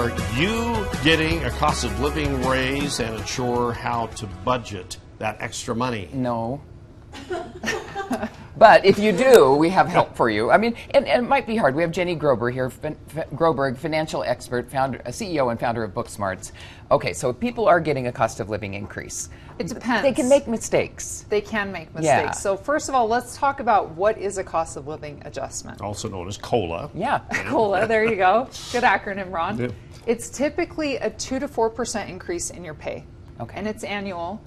Are you getting a cost of living raise and unsure how to budget that extra money? No. But if you do, we have help for you. I mean, and it might be hard. We have Jenny Groberg here, Groberg, financial expert, CEO and founder of BookSmarts. Okay, so if people are getting a cost of living increase, it depends. They can make mistakes. They can make mistakes. Yeah. So first of all, let's talk about what is a cost of living adjustment. Also known as COLA. Yeah. COLA, there you go. Good acronym, Ron. Yeah. It's typically a 2 to 4% increase in your pay. Okay. And it's annual.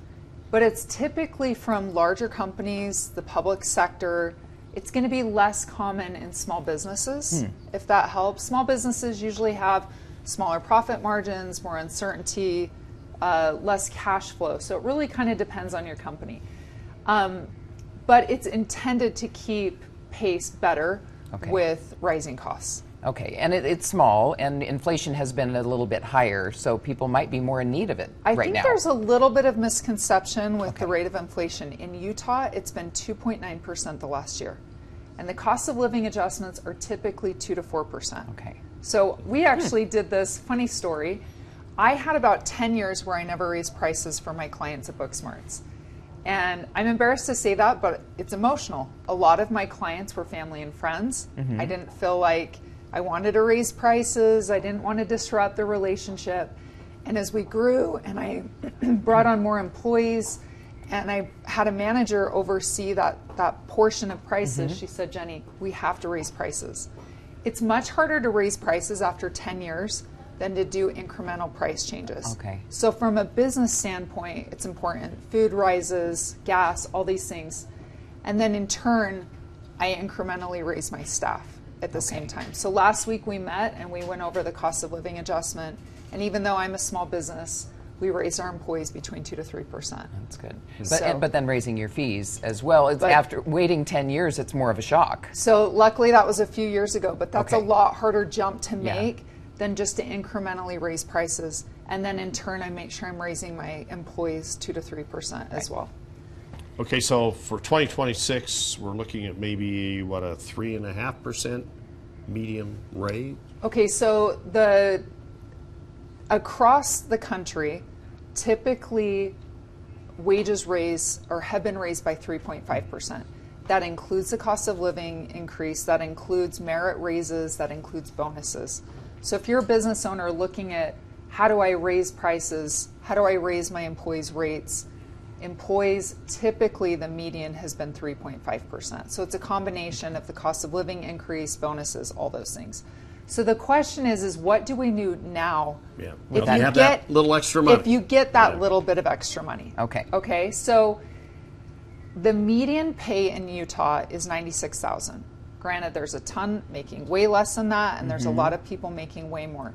But it's typically from larger companies, the public sector. It's going to be less common in small businesses, if that helps. Small businesses usually have smaller profit margins, more uncertainty, less cash flow. So it really kind of depends on your company. But it's intended to keep pace better with rising costs. Okay, and it's small, and inflation has been a little bit higher, so people might be more in need of it right now. I think there's a little bit of misconception with the rate of inflation. In Utah, it's been 2.9% the last year. And the cost of living adjustments are typically 2 to 4%. Okay. So we actually did this funny story. I had about 10 years where I never raised prices for my clients at BookSmarts. And I'm embarrassed to say that, but it's emotional. A lot of my clients were family and friends. I didn't feel like I wanted to raise prices. I didn't want to disrupt the relationship. And as we grew and I brought on more employees and I had a manager oversee that portion of prices, she said, Jenny, we have to raise prices. It's much harder to raise prices after 10 years than to do incremental price changes. Okay. So from a business standpoint, it's important. Food rises, gas, all these things. And then in turn, I incrementally raise my staff at the same time. So last week we met and we went over the cost of living adjustment. And even though I'm a small business, we raised our employees between 2 to 3%. That's good. So, but then raising your fees as well. It's after waiting 10 years, it's more of a shock. So luckily that was a few years ago, but that's a lot harder jump to make than just to incrementally raise prices. And then in turn, I make sure I'm raising my employees 2 to 3% as well. Okay, so for 2026, we're looking at maybe, what, a 3.5% medium rate? Okay, so across the country, typically wages raise or have been raised by 3.5%. That includes the cost of living increase, that includes merit raises, that includes bonuses. So if you're a business owner looking at how do I raise prices, how do I raise my employees' rates, employees, typically the median has been 3.5%. So it's a combination of the cost of living increase, bonuses, all those things. So the question is what do we do now? Yeah. If Well, you have that little extra money. If you get that little bit of extra money. Okay. Okay, so the median pay in Utah is $96,000. Granted, there's a ton making way less than that, and there's a lot of people making way more.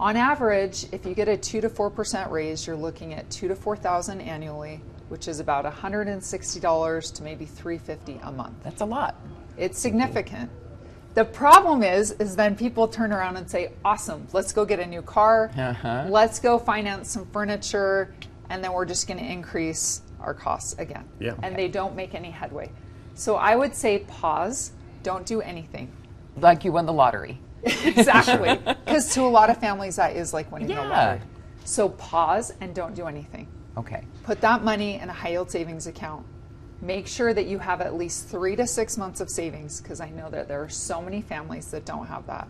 On average, if you get a 2 to 4% raise, you're looking at $2,000 to $4,000 annually, which is about $160 to maybe $350 a month. That's a lot. It's significant. The problem is then people turn around and say, awesome, let's go get a new car, let's go finance some furniture, and then we're just going to increase our costs again. Yeah. And they don't make any headway. So I would say pause, don't do anything. Like you won the lottery. Exactly. Because to a lot of families, that is like winning the lottery. So pause and don't do anything. Okay. Put that money in a high yield savings account. Make sure that you have at least 3 to 6 months of savings, because I know that there are so many families that don't have that.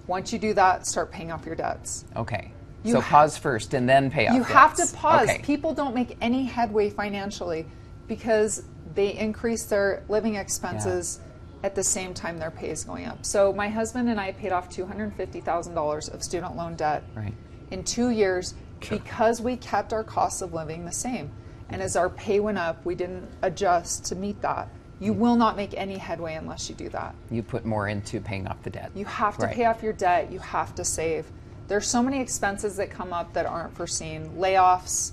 Once you do that, start paying off your debts. Okay. So pause first and then pay off You debts. have to pause. Okay. People don't make any headway financially because they increase their living expenses at the same time their pay is going up. So my husband and I paid off $250,000 of student loan debt in 2 years because we kept our cost of living the same. And as our pay went up, we didn't adjust to meet that. You will not make any headway unless you do that. You put more into paying off the debt. You have to pay off your debt. You have to save. There's so many expenses that come up that aren't foreseen. Layoffs,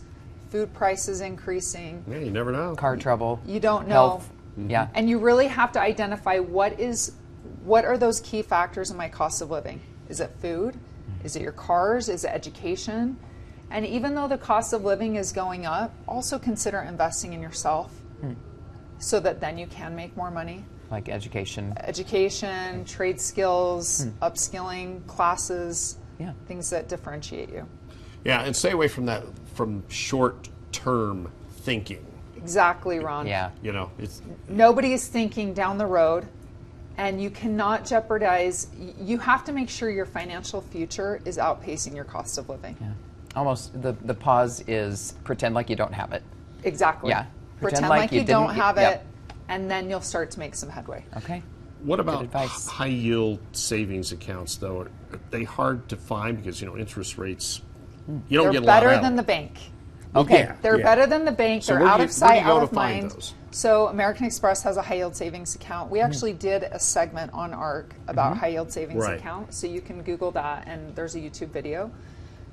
food prices increasing. Yeah, you never know. Car trouble. You don't know. Health. Yeah. And you really have to identify what are those key factors in my cost of living. Is it food? Is it your cars? Is it education? And even though the cost of living is going up, also consider investing in yourself so that then you can make more money. Like education. Education, trade skills, upskilling, classes, Yeah. things that differentiate you. Yeah, and stay away from that, from short-term thinking. Exactly, Ron. Yeah. You know, it's Nobody is thinking down the road, and you cannot jeopardize. You have to make sure your financial future is outpacing your cost of living. Yeah. Almost the pause is pretend like you don't have it. Exactly. Yeah. Pretend like you don't didn't- have yep. it, and then you'll start to make some headway. Okay. What about advice. high-yield savings accounts, though? Are they hard to find because, interest rates, you don't They're get a lot better out than of the it. bank. Okay. Yeah, They're yeah. better than the bank. So They're where out do of you- where do sight, you go out to of find mind. those? So American Express has a high yield savings account. We actually did a segment on ARC about high yield savings Right. account. So you can Google that, and there's a YouTube video.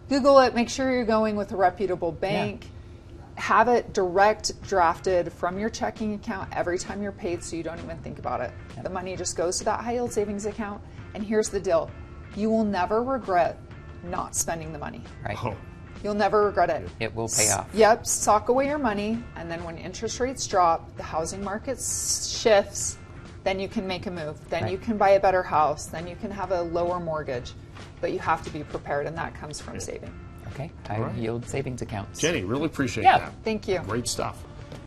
Google it. Make sure you're going with a reputable bank. Have it direct drafted from your checking account every time you're paid, so you don't even think about it. The money just goes to that high yield savings account. And here's the deal: you will never regret not spending the money. Right. Oh, You'll never regret it. It will pay off. Yep, sock away your money, and then when interest rates drop, the housing market shifts, then you can make a move. Then Right. you can buy a better house. Then you can have a lower mortgage. But you have to be prepared, and that comes from saving. Okay. High yield savings accounts. Jenny, really appreciate Yeah. that. Thank you. Great stuff.